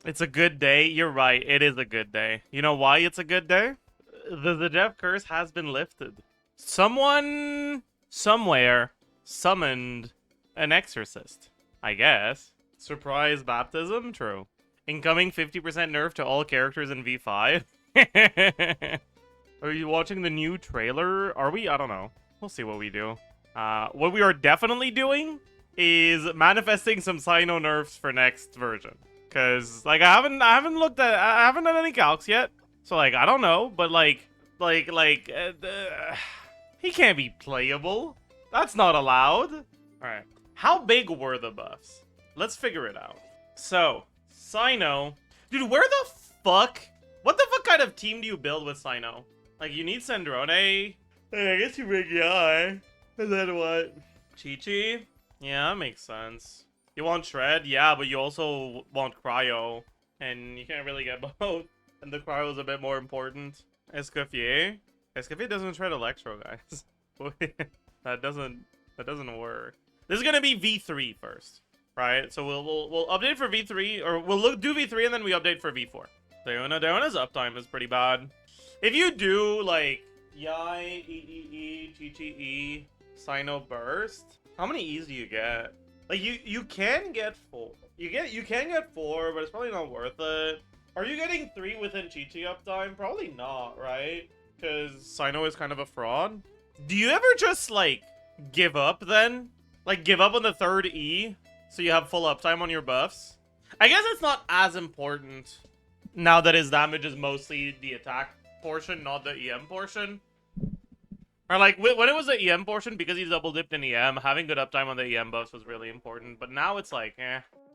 It's a good day. You're right. It is a good day. You know why it's a good day? The Zajef curse has been lifted. Someone, somewhere, summoned an exorcist. I guess. Surprise baptism? True. Incoming 50% nerf to all characters in V5. Are you watching the new trailer? Are we? I don't know. We'll see what we do. What we are definitely doing is manifesting some Cyno nerfs for next version. Cause like I haven't looked at, I haven't done any calcs yet. So like I don't know, but he can't be playable. That's not allowed. All right. How big were the buffs? Let's figure it out. So Cyno, dude, where the fuck? What the fuck kind of team do you build with Cyno? Like you need Sandrone. Hey, I guess you make Yae. And then what? Qiqi? Yeah, that makes sense. You want Shred? Yeah, but you also want Cryo. And you can't really get both. And the Cryo is a bit more important. Esco? Esco doesn't shred Electro, guys. that doesn't work. This is gonna be V3 first. Right? So we'll update for V3, or we'll do V3 and then we update for V4. Daona's uptime is pretty bad. If you do like Yae, Qiqi, Cyno burst, how many E's do you get? Like you can get 4. You can get 4, but it's probably not worth it. Are you getting 3 within Qiqi uptime? Probably not, right? Because Cyno is kind of a fraud. Do you ever just like give up then? Like give up on the 3rd E so you have full uptime on your buffs? I guess it's not as important now that his damage is mostly the attack portion, not the EM portion. Or like when it was the EM portion, because he double dipped in EM, having good uptime on the EM buffs was really important. But now it's like,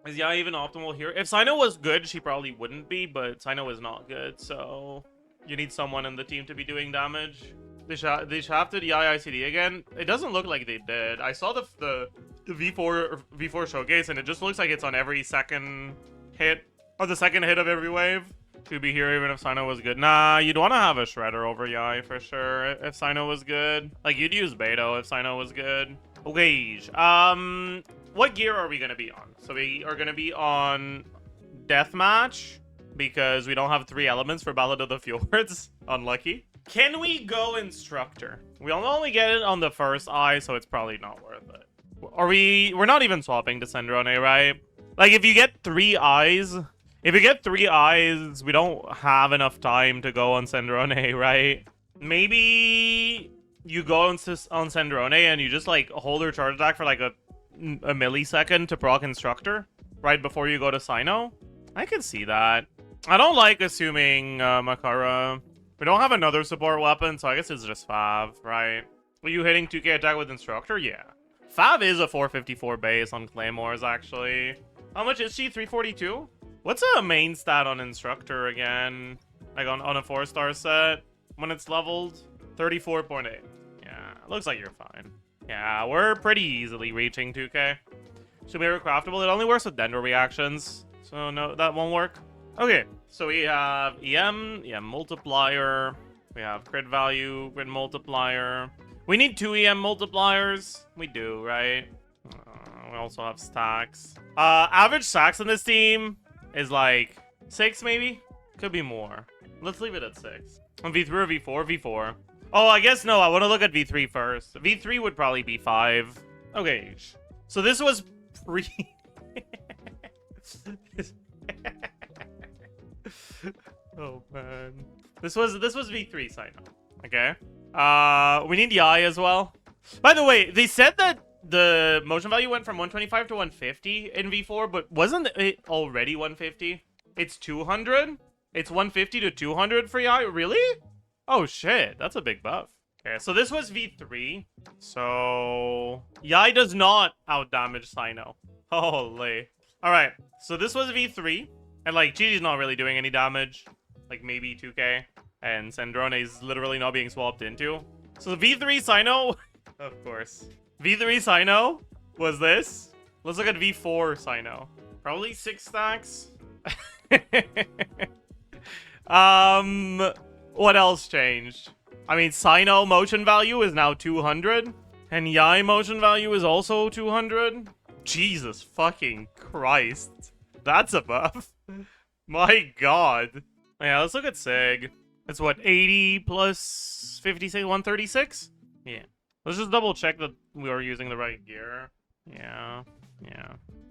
is Yae even optimal here? If Cyno was good, she probably wouldn't be, but Cyno is not good, so you need someone in the team to be doing damage. They shafted Yae ICD again. It doesn't look like they did. I saw the V4 showcase, and it just looks like it's on every second hit, or the second hit of every wave. To be here even if Cyno was good. Nah, you'd want to have a Shredder over Yae for sure if Cyno was good. Like, you'd use Beto if Cyno was good. Okay, what gear are we going to be on? So we are going to be on Deathmatch, because we don't have 3 elements for Ballad of the Fjords. Unlucky. Can we go Instructor? We'll only get it on the first eye, so it's probably not worth it. We're not even swapping to Sandrone, right? Like, if you get 3 eyes... If you get 3 eyes, we don't have enough time to go on Sandrone, right? Maybe you go on Sandrone and you just like hold her charge attack for like a millisecond to proc Instructor right before you go to Cyno. I can see that. I don't like assuming Makara. We don't have another support weapon, so I guess it's just Fav, right? Are you hitting 2k attack with Instructor? Yeah. Fav is a 454 base on Claymores, actually. How much is she? 342? What's a main stat on Instructor again? Like on a 4-star set when it's leveled? 34.8. Yeah, looks like you're fine. Yeah, we're pretty easily reaching 2k. Should be craftable. It only works with Dendro reactions, so no, that won't work. Okay, so we have EM multiplier. We have crit value, crit multiplier. We need 2 EM multipliers. We do, right? We also have stacks. Average stacks in this team is like 6 maybe? Could be more. Let's leave it at 6. On V3 or V4? V4. Oh, I guess no, I want to look at V3 first. V3 would probably be 5. Okay. So this was pre... Oh man. This was V3 Cyno. Okay. We need Yae as well. By the way, they said that the motion value went from 125 to 150 in V4, but wasn't it already 150? It's 200? It's 150 to 200 for Yae? Really? Oh shit, that's a big buff. Okay, so this was V3. So Yae does not outdamage Cyno. Holy. Alright, so this was V3. And like, Qiqi's not really doing any damage. Like maybe 2k. And Sandrone is literally not being swapped into. So the V3 Cyno, of course. V3 Cyno was this. Let's look at V4 Cyno. Probably 6 stacks. What else changed? I mean, Cyno motion value is now 200. And Yae motion value is also 200. Jesus fucking Christ. That's a buff. My god. Yeah, let's look at Sig. It's what, 80 plus 56, 136? Yeah. Let's just double check that we were using the right gear. Yeah.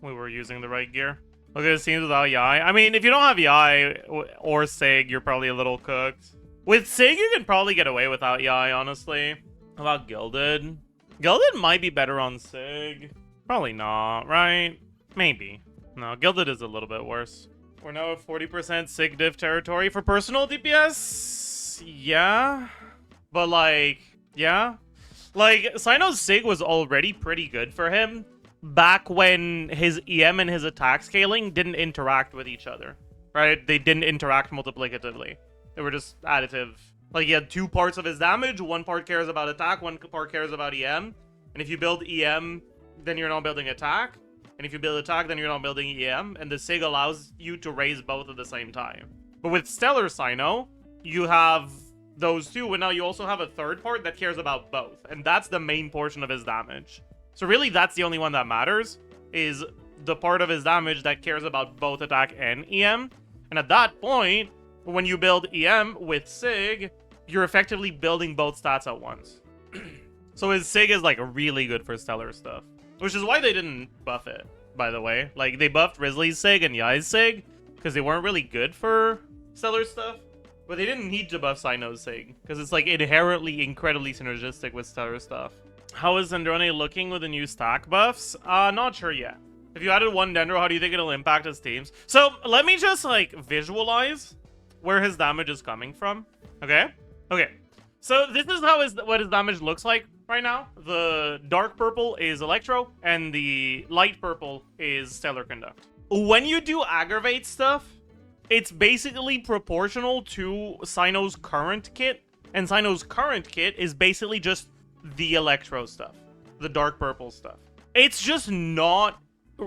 We were using the right gear. Look at the teams without Yae. I mean, if you don't have Yae or Sig, you're probably a little cooked. With Sig, you can probably get away without Yae, honestly. How about Gilded? Gilded might be better on Sig. Probably not, right? Maybe. No, Gilded is a little bit worse. We're now at 40% Sig diff territory for personal DPS. Yeah. But like, yeah. Like, Cyno's Sig was already pretty good for him back when his EM and his attack scaling didn't interact with each other, right? They didn't interact multiplicatively. They were just additive. Like, he had 2 parts of his damage. 1 part cares about attack, 1 part cares about EM. And if you build EM, then you're not building attack. And if you build attack, then you're not building EM. And the Sig allows you to raise both at the same time. But with Stellar Cyno, you have those 2, and now you also have a 3rd part that cares about both. And that's the main portion of his damage. So really, that's the only one that matters, is the part of his damage that cares about both attack and EM. And at that point, when you build EM with Sig, you're effectively building both stats at once. So his Sig is like really good for Stellar stuff. Which is why they didn't buff it, by the way. Like, they buffed Wriothesley's Sig and Yae's Sig, because they weren't really good for Stellar stuff. But they didn't need to buff Cyno's Sig, because it's like inherently incredibly synergistic with Stellar stuff. How is Sandrone looking with the new stack buffs? Not sure yet. If you added 1 Dendro, how do you think it'll impact his teams? So, let me just, like, visualize where his damage is coming from. Okay? Okay. So, this is what his damage looks like right now. The dark purple is Electro, and the light purple is Stellar Conduct. When you do aggravate stuff, it's basically proportional to Cyno's current kit, and Cyno's current kit is basically just the Electro stuff, the dark purple stuff. It's just not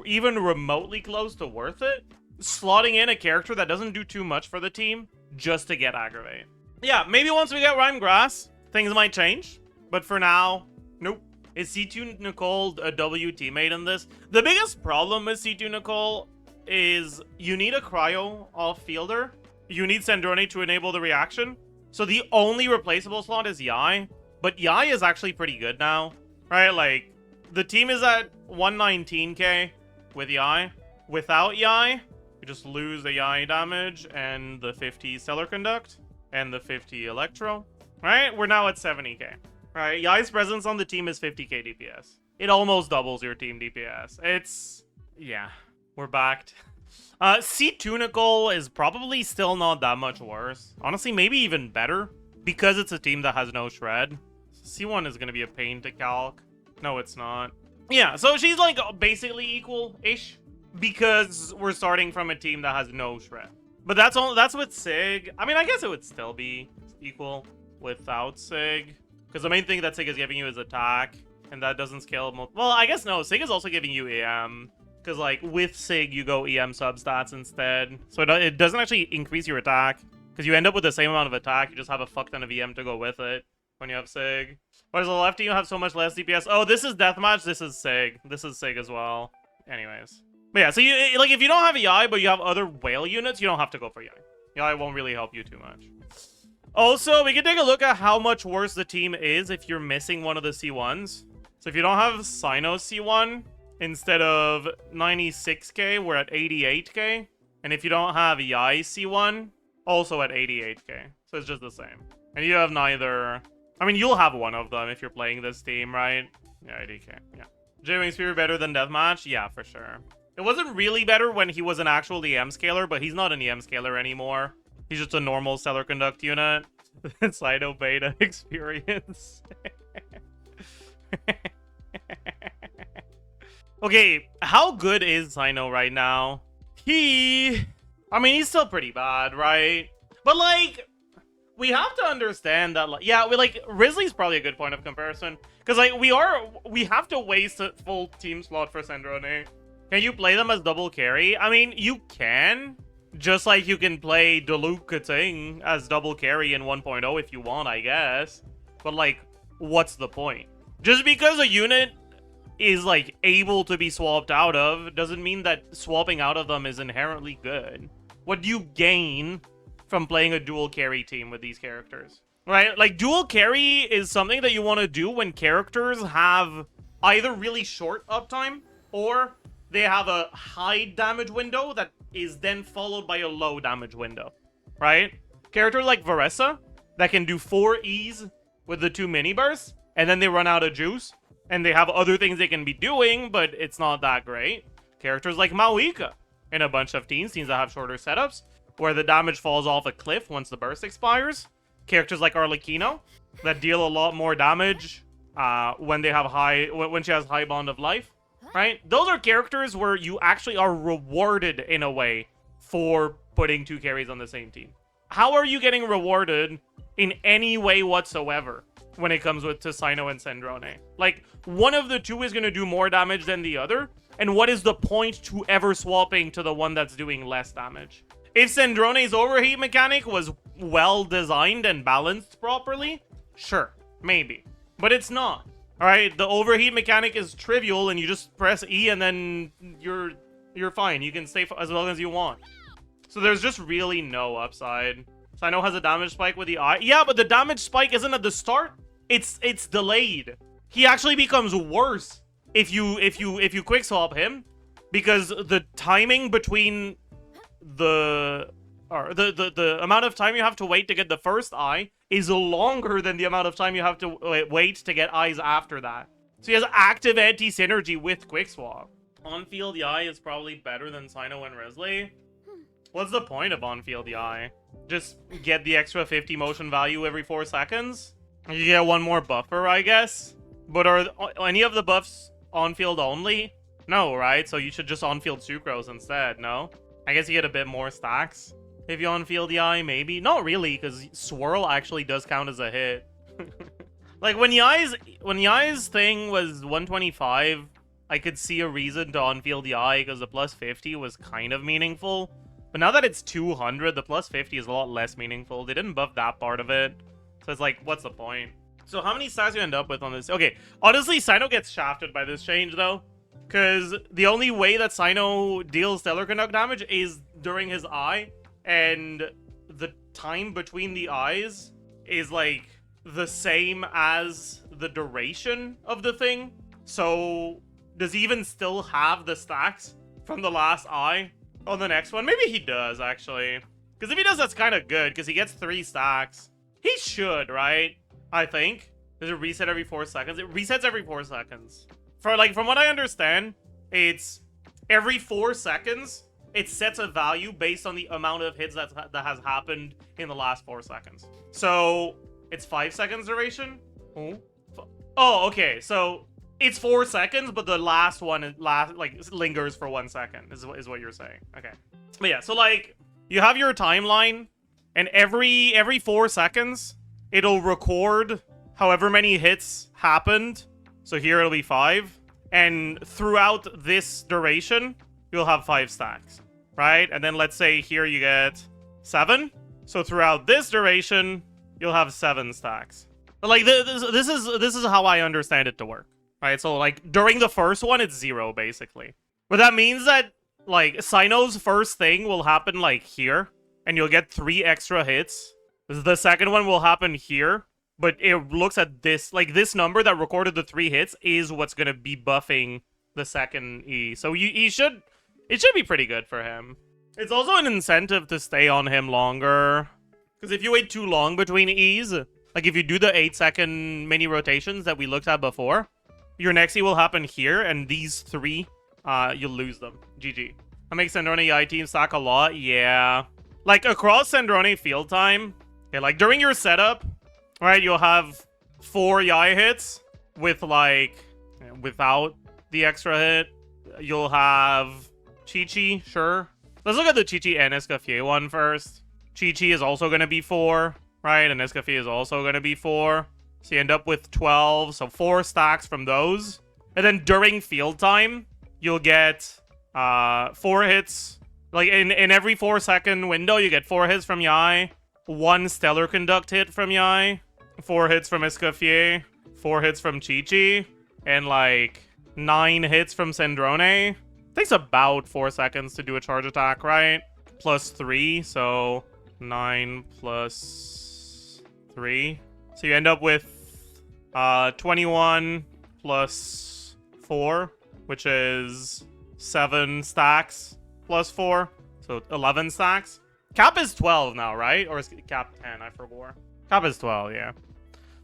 even remotely close to worth it, slotting in a character that doesn't do too much for the team just to get aggravate. Yeah, maybe once we get Rhyme Grass, things might change, but for now, nope. Is C2 Nicole a W teammate in this? The biggest problem with C2 Nicole is you need a cryo off-fielder. You need Sandrone to enable the reaction. So the only replaceable slot is Yae. But Yae is actually pretty good now, right? Like, the team is at 119k with Yae. Without Yae, you just lose the Yae damage and the 50 Stellar Conduct and the 50 Electro, right? We're now at 70k, right? Yae's presence on the team is 50k DPS. It almost doubles your team DPS. It's, yeah, we're backed. C2 Nicole is probably still not that much worse. Honestly, maybe even better because it's a team that has no shred. C1 is going to be a pain to calc. No, it's not. Yeah, so she's like basically equal-ish because we're starting from a team that has no shred. But that's with Sig. I mean, I guess it would still be equal without Sig, because the main thing that Sig is giving you is attack, and that doesn't scale. Well, I guess no. Sig is also giving you EM, because like with Sig you go EM substats instead, so it doesn't actually increase your attack, because you end up with the same amount of attack. You just have a fuck ton of EM to go with it when you have Sig. Why does the left team have so much less DPS? Oh, this is deathmatch. This is Sig. This is Sig as well. Anyways. But yeah, so you like if you don't have a Yae, but you have other whale units, you don't have to go for Yae. Yae won't really help you too much. Also, we can take a look at how much worse the team is if you're missing one of the C1s. So if you don't have Cyno C1, instead of 96k, we're at 88k. And if you don't have Yae C1, also at 88k. So it's just the same. And you have neither... I mean, you'll have one of them if you're playing this team, right? Yeah, 80k, yeah. J-Wing Spear better than Deathmatch? Yeah, for sure. It wasn't really better when he was an actual EM scaler, but he's not an EM scaler anymore. He's just a normal Stellar Conduct unit. Cyno beta experience. Okay, how good is Cyno right now? I mean, he's still pretty bad, right? But, like, we have to understand that, like, yeah, Wriothesley's probably a good point of comparison. Because, like, we have to waste a full team slot for Sandrone. Can you play them as double carry? I mean, you can. Just like you can play Qiqi as double carry in 1.0 if you want, I guess. But, like, what's the point? Just because a unit is, like, able to be swapped out of doesn't mean that swapping out of them is inherently good. What do you gain from playing a dual carry team with these characters? Right? Like, dual carry is something that you want to do when characters have either really short uptime or they have a high damage window that is then followed by a low damage window. Right? Characters like Varessa that can do 4 E's with the 2 mini bursts, and then they run out of juice, and they have other things they can be doing, but it's not that great. Characters like Maoika in a bunch of teams that have shorter setups, where the damage falls off a cliff once the burst expires. Characters like Arlecchino that deal a lot more damage when they have when she has high bond of life, right? Those are characters where you actually are rewarded in a way for putting 2 carries on the same team. How are you getting rewarded in any way whatsoever when it comes to Cyno and Sandrone? Like, one of the 2 is going to do more damage than the other, and what is the point to ever swapping to the one that's doing less damage? If Sandrone's overheat mechanic was well designed and balanced properly, sure, maybe. But it's not. Alright, the overheat mechanic is trivial and you just press E and then you're fine. You can stay as long as you want. So there's just really no upside. Cyno has a damage spike with the eye. Yeah, but the damage spike isn't at the start. It's delayed. He actually becomes worse if you quick swap him, because the timing between the amount of time you have to wait to get the first eye is longer than the amount of time you have to wait to get eyes after that. So he has active anti-synergy with quick swap. On-field Yae is probably better than Cyno and Wriothesley. What's the point of on-field Yae? Just get the extra 50 motion value every 4 seconds? You get one more buffer, I guess? But are any of the buffs on-field only? No, right? So you should just on-field Sucrose instead, no? I guess you get a bit more stacks if you on-field Yae, maybe? Not really, because Swirl actually does count as a hit. Like, when Yae's thing was 125, I could see a reason to on-field Yae because the plus 50 was kind of meaningful. But now that it's 200, the plus 50 is a lot less meaningful. They didn't buff that part of it. So it's like, what's the point? So how many stacks do you end up with on this? Okay, honestly, Cyno gets shafted by this change, though. Because the only way that Cyno deals Stellar Conduct damage is during his eye. And the time between the eyes is, like, the same as the duration of the thing. So does he even still have the stacks from the last eye on the next one? Maybe he does, actually. Because if he does, that's kind of good, because he gets 3 stacks. He should, right? I think. Does it reset every 4 seconds? It resets every 4 seconds. From what I understand, it's every 4 seconds, it sets a value based on the amount of hits that has happened in the last 4 seconds. So, it's 5 seconds duration? Oh, okay. So, it's 4 seconds, but the last one lingers for 1 second, is what you're saying. Okay. But yeah, so, like, you have your timeline, and every 4 seconds, it'll record however many hits happened. So here it'll be 5. And throughout this duration, you'll have 5 stacks, right? And then let's say here you get 7. So throughout this duration, you'll have 7 stacks. But like this is how I understand it to work, right? So like during the first one, it's 0 basically. But that means that like Cyno's first thing will happen like here, and you'll get 3 extra hits. The second one will happen here. But it looks at this, like this number that recorded the 3 hits is what's going to be buffing the second E. So it should be pretty good for him. It's also an incentive to stay on him longer. Because if you wait too long between E's, like if you do the 8-second mini rotations that we looked at before, your next E will happen here, and these 3, you'll lose them. GG. That makes Sandrone Yae team stack a lot? Yeah. Like across Sandrone field time, okay, like during your setup, right, you'll have 4 Yae hits with, like, without the extra hit. You'll have Qiqi, sure. Let's look at the Qiqi and Escoffier one first. Qiqi is also going to be 4, right? And Escoffier is also going to be 4. So you end up with 12, so 4 stacks from those. And then during field time, you'll get 4 hits. Like, in every 4-second window, you get 4 hits from Yae. 1 Stellar Conduct hit from Yae. 4 hits from Escoffier, 4 hits from Qiqi, and like 9 hits from Sandrone. Takes about 4 seconds to do a charge attack, right? plus 3, so 9 plus 3. So you end up with 21 plus 4, which is 7 stacks plus 4, so 11 stacks. Cap is 12 now, right? Or is cap 10? I forgot. Cap is 12, yeah.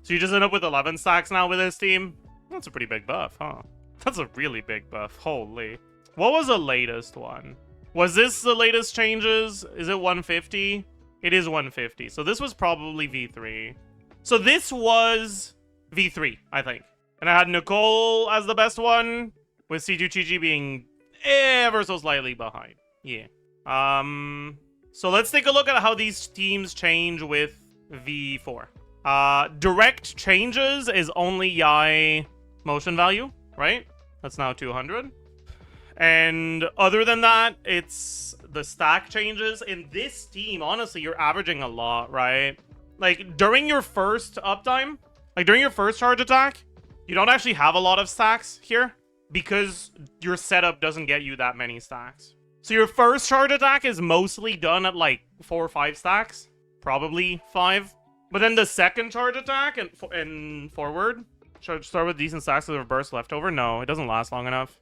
So you just end up with 11 stacks now with this team? That's a pretty big buff, huh? That's a really big buff. Holy. What was the latest one? Was this the latest changes? Is it 150? It is 150. So this was probably V3. So this was V3, I think. And I had Nicole as the best one, with C2 Qiqi being ever so slightly behind. Yeah. So let's take a look at how these teams change with V4. Direct changes is only Yae motion value, right? That's now 200. And other than that, it's the stack changes. In this team, honestly, you're averaging a lot, right? Like, during your first uptime, like during your first charge attack, you don't actually have a lot of stacks here because your setup doesn't get you that many stacks. So your first charge attack is mostly done at like 4 or 5 stacks, probably 5. But then the second charge attack and forward, should start with decent stacks with reverse leftover. No, it doesn't last long enough.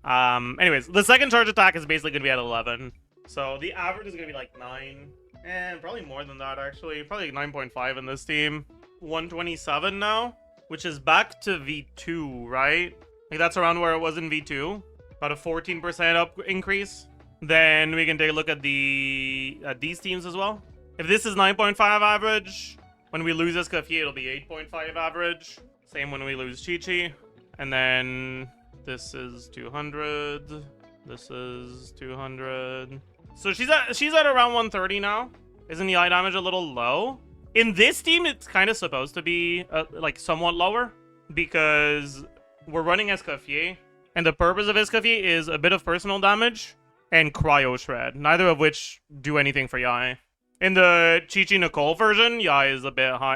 Anyways, the second charge attack is basically going to be at 11. So the average is going to be like 9. And probably more than that, actually. Probably 9.5 in this team. 127 now, which is back to V2, right? Like that's around where it was in V2. About a 14% up increase. Then we can take a look at these teams as well. If this is 9.5 average, when we lose Esco, it'll be 8.5 average. Same when we lose Qiqi. And then this is 200. This is 200. So she's at around 130 now. Isn't the eye damage a little low? In this team, it's kind of supposed to be like somewhat lower because we're running Esco, and the purpose of Esco is a bit of personal damage and cryo shred, neither of which do anything for Yae. In the Qiqi Nicole version, Yae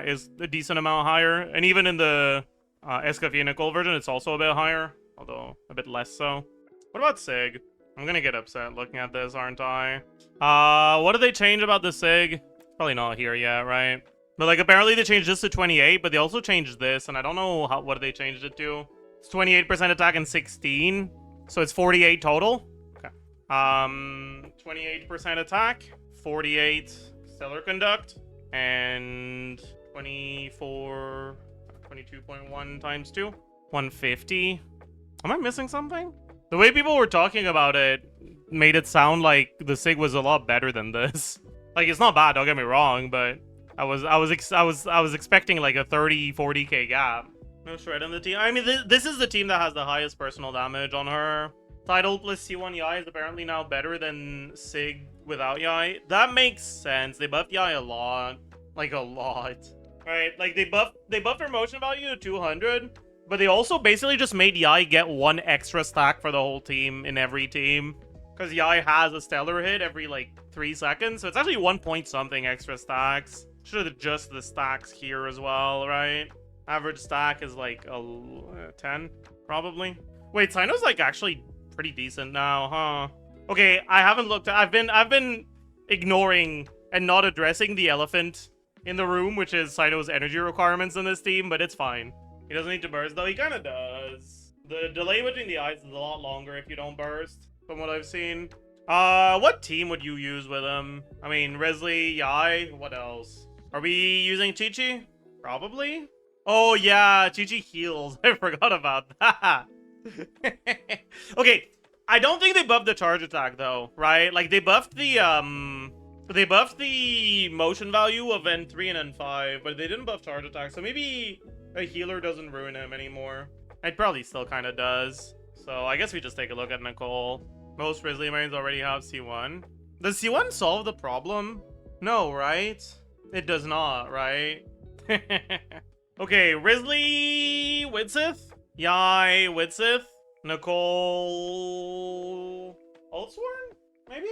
is a decent amount higher, and even in the Esco Nicole version, it's also a bit higher, although a bit less so. What about Sig? I'm gonna get upset looking at this, aren't I? What did they change about the Sig? It's probably not here yet, right? But like apparently they changed this to 28, but they also changed this, and I don't know what they changed it to. It's 28% attack and 16, so it's 48 total. Okay. 28% attack, 48 stellar conduct, and 22.1 times 2, 150. Am I missing something? The way people were talking about it made it sound like the Sig was a lot better than this. Like it's not bad, don't get me wrong, but I was expecting like a 30-40k gap. No shred in the team. I mean, this is the team that has the highest personal damage on her. Title plus C1 Yae is apparently now better than Sig without Yae. That makes sense. They buffed Yae a lot. Like a lot. Right? Like they buffed her motion value to 200, but they also basically just made Yae get 1 extra stack for the whole team in every team. Because Yae has a stellar hit every like 3 seconds, so it's actually 1 point something extra stacks. Should adjust the stacks here as well, right? Average stack is like a 10, probably. Wait, Cyno's like actually pretty decent now, huh? Okay, I haven't looked. I've been ignoring and not addressing the elephant in the room, which is Cyno's energy requirements in this team, but it's fine. He doesn't need to burst, though he kind of does. The delay between the eyes is a lot longer if you don't burst, from what I've seen. What team would you use with him? I mean, Wriothesley, Yae, what else? Are we using Qiqi? Probably. Oh yeah, Qiqi heals. I forgot about that. Okay, I don't think they buffed the charge attack though, right? Like they buffed the motion value of N3 and N5, but they didn't buff charge attack. So maybe a healer doesn't ruin him anymore. It probably still kind of does. So I guess we just take a look at Nicole. Most Wriothesley mains already have C1. Does C1 solve the problem? No, right? It does not, right? Okay, Wriothesley, Widsith, Yae, Widsith, Nicole, Ultsworn, maybe?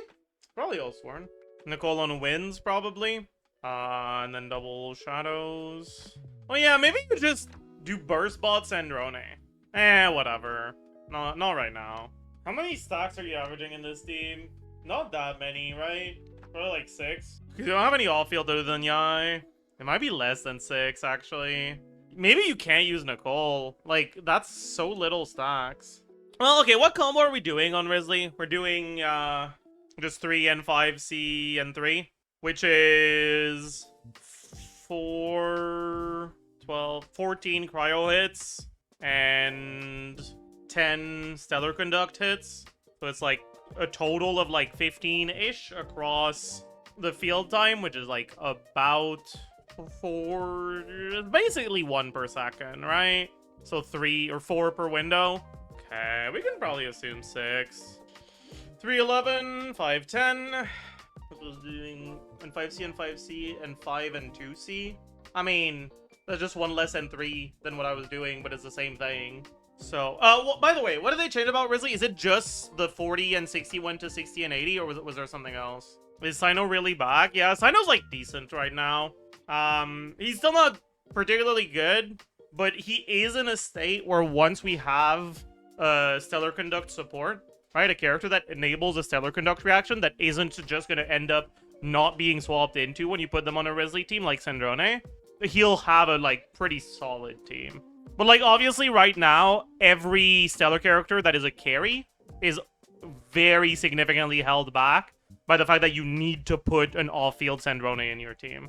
Probably Ultsworn. Nicole on wins, probably. And then double shadows. Oh yeah, maybe you just do burst bot Sandrone. Whatever. Not right now. How many stacks are you averaging in this team? Not that many, right? Probably like 6. Because you don't have any off-field other than Yae. It might be less than 6, actually. Maybe you can't use Nicole. Like, that's so little stacks. Well, okay, what combo are we doing on Wriothesley? We're doing, just 3 N5 C N3, which is 4, 12, 14 cryo hits and 10 stellar conduct hits. So it's like a total of like 15-ish across the field time, which is like about 4, basically 1 per second, right? So 3 or 4 per window. Okay, we can probably assume 6. 311, 510. What was doing N5C and 5C and 5 and 2C. I mean, that's just 1 less N3 than what I was doing, but it's the same thing. So, well, by the way, what did they change about Wriothesley? Is it just the 40 and 60 went to 60 and 80, or was there something else? Is Cyno really back? Yeah, Cyno's like decent right now. He's still not particularly good, but he is in a state where once we have stellar conduct support, right, a character that enables a stellar conduct reaction that isn't just gonna end up not being swapped into when you put them on a Wriothesley team like Sandrone, he'll have a like pretty solid team. But like obviously right now, every stellar character that is a carry is very significantly held back by the fact that you need to put an off-field Sandrone in your team.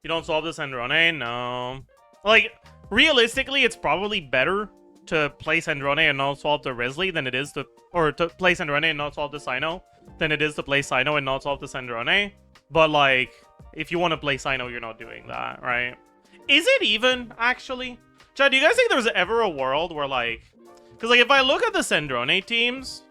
You don't solve the Sandrone? No. Like, realistically, it's probably better to play Sandrone and not swap to Wriothesley than it is to... Or to play Sandrone and not swap to Cyno than it is to play Cyno and not swap to Sandrone. But, like, if you want to play Cyno, you're not doing that, right? Is it even, actually? Chad, do you guys think there's ever a world where, like... Because, like, if I look at the Sandrone teams,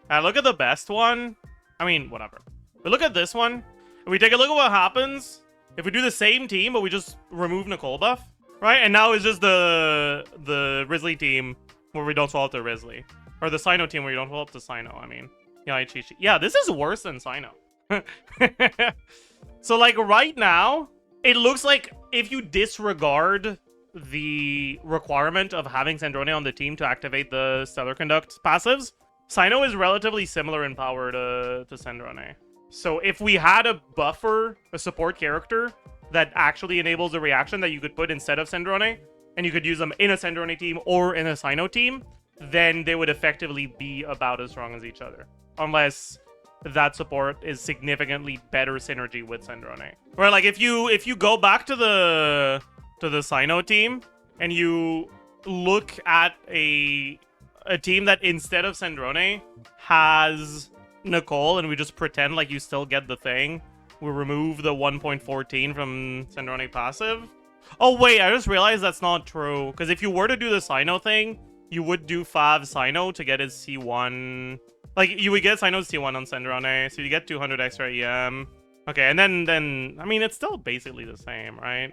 I look at the best one... I mean, whatever. We look at this one, and we take a look at what happens if we do the same team, but we just remove Nicole buff, right? And now it's just the Wriothesley team where we don't swap to Wriothesley. Or the Cyno team where you don't swap to Cyno, I mean. Yeah, Qiqi. Yeah, this is worse than Cyno. So, like, right now, it looks like if you disregard the requirement of having Sandrone on the team to activate the Stellar Conduct passives, Cyno is relatively similar in power to Sandrone. So if we had a buffer, a support character, that actually enables a reaction that you could put instead of Sandrone, and you could use them in a Sandrone team or in a Cyno team, then they would effectively be about as strong as each other. Unless that support is significantly better synergy with Sandrone. Or like if you go back to the Cyno team and you look at a team that instead of Sandrone has Nicole, and we just pretend like you still get the thing, we remove the 1.14 from Sandrone passive. Oh wait, I just realized that's not true, because if you were to do the Cyno thing, you would do Fav Cyno to get his C1. Like, you would get Cyno's C1 on Sandrone, so you get 200 extra EM. Okay, and then, I mean, it's still basically the same, right?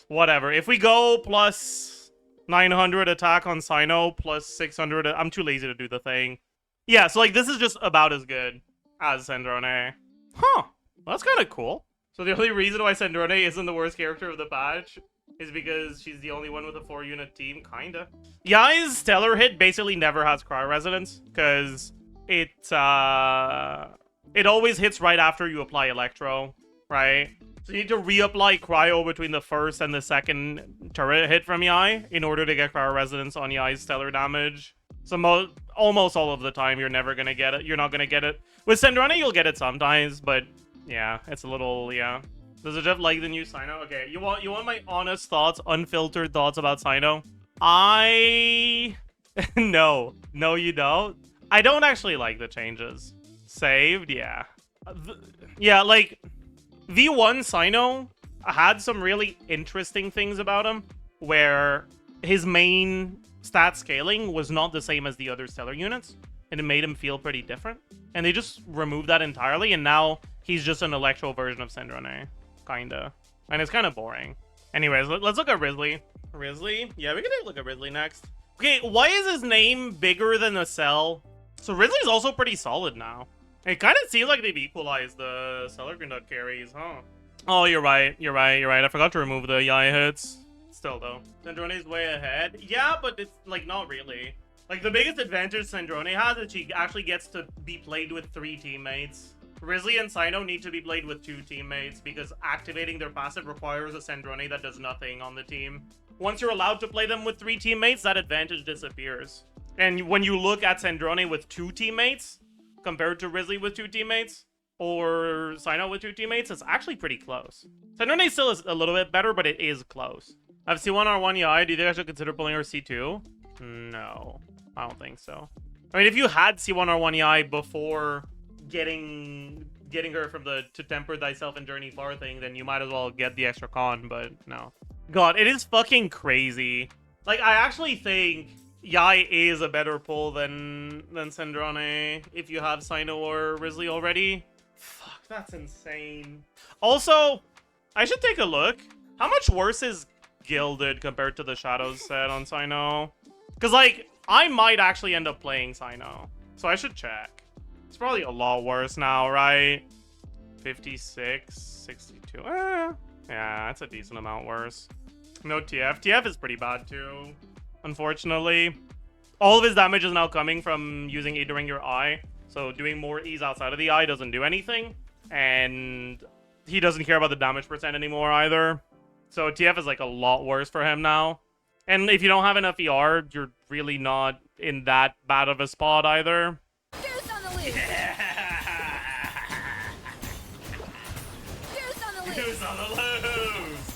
Whatever. If we go plus 900 attack on Cyno, plus 600, I'm too lazy to do the thing. Yeah, so, like, this is just about as good as Sandrone. Huh. Well, that's kind of cool. So the only reason why Sandrone isn't the worst character of the patch is because she's the only one with a 4-unit team, kinda. Yae's Stellar hit basically never has Cryo Resonance, because it always hits right after you apply Electro, right? So you need to reapply Cryo between the first and the second turret hit from Yae in order to get Cryo Resonance on Yae's Stellar damage. So almost all of the time, you're never gonna get it. You're not gonna get it. With Sandrone, you'll get it sometimes, but yeah, it's a little, yeah. Does Zajef like the new Cyno? Okay, you want my honest thoughts, unfiltered thoughts about Cyno? No, you don't. I don't actually like the changes. Saved, yeah. Yeah, like, V1 Cyno had some really interesting things about him, where his main stat scaling was not the same as the other Stellar units, and it made him feel pretty different. And they just removed that entirely, and now he's just an Electro version of Sandrone, kinda. And it's kind of boring. Anyways, let's look at Wriothesley. Wriothesley? Yeah, we can take a look at Wriothesley next. Okay, why is his name bigger than the cell? So Wriothesley's also pretty solid now. It kind of seems like they've equalized the Stellar Conduct carries, huh? Oh, you're right. I forgot to remove the Yae hits. Still, though. Sandrone's way ahead. Yeah, but it's, like, not really. Like, the biggest advantage Sandrone has is she actually gets to be played with 3 teammates. Wriothesley and Cyno need to be played with 2 teammates because activating their passive requires a Sandrone that does nothing on the team. Once you're allowed to play them with 3 teammates, that advantage disappears. And when you look at Sandrone with 2 teammates, compared to Wriothesley with 2 teammates, or Cyno with 2 teammates, it's actually pretty close. Sandrone still is a little bit better, but it is close. I have C1R1 Yae. Do you think I should consider pulling her C2? No, I don't think so. I mean, if you had C1R1 Yae before getting her from the to temper thyself and journey far thing, then you might as well get the extra con, but no. God, it is fucking crazy. Like, I actually think Yae is a better pull than Sandrone if you have Cyno or Wriothesley already. Fuck, that's insane. Also, I should take a look. How much worse is Gilded compared to the Shadows set on Cyno? Because, like, I might actually end up playing Cyno, so I should check. It's probably a lot worse now, right? 56, 62. Yeah, that's a decent amount worse. No TF. TF is pretty bad, too, unfortunately. All of his damage is now coming from using E during your eye. So doing more E's outside of the eye doesn't do anything. And he doesn't care about the damage percent anymore either. So TF is like a lot worse for him now. And if you don't have enough ER, you're really not in that bad of a spot either. Deuce on the loose. Yeah. Deuce on the loose. Deuce on the loose.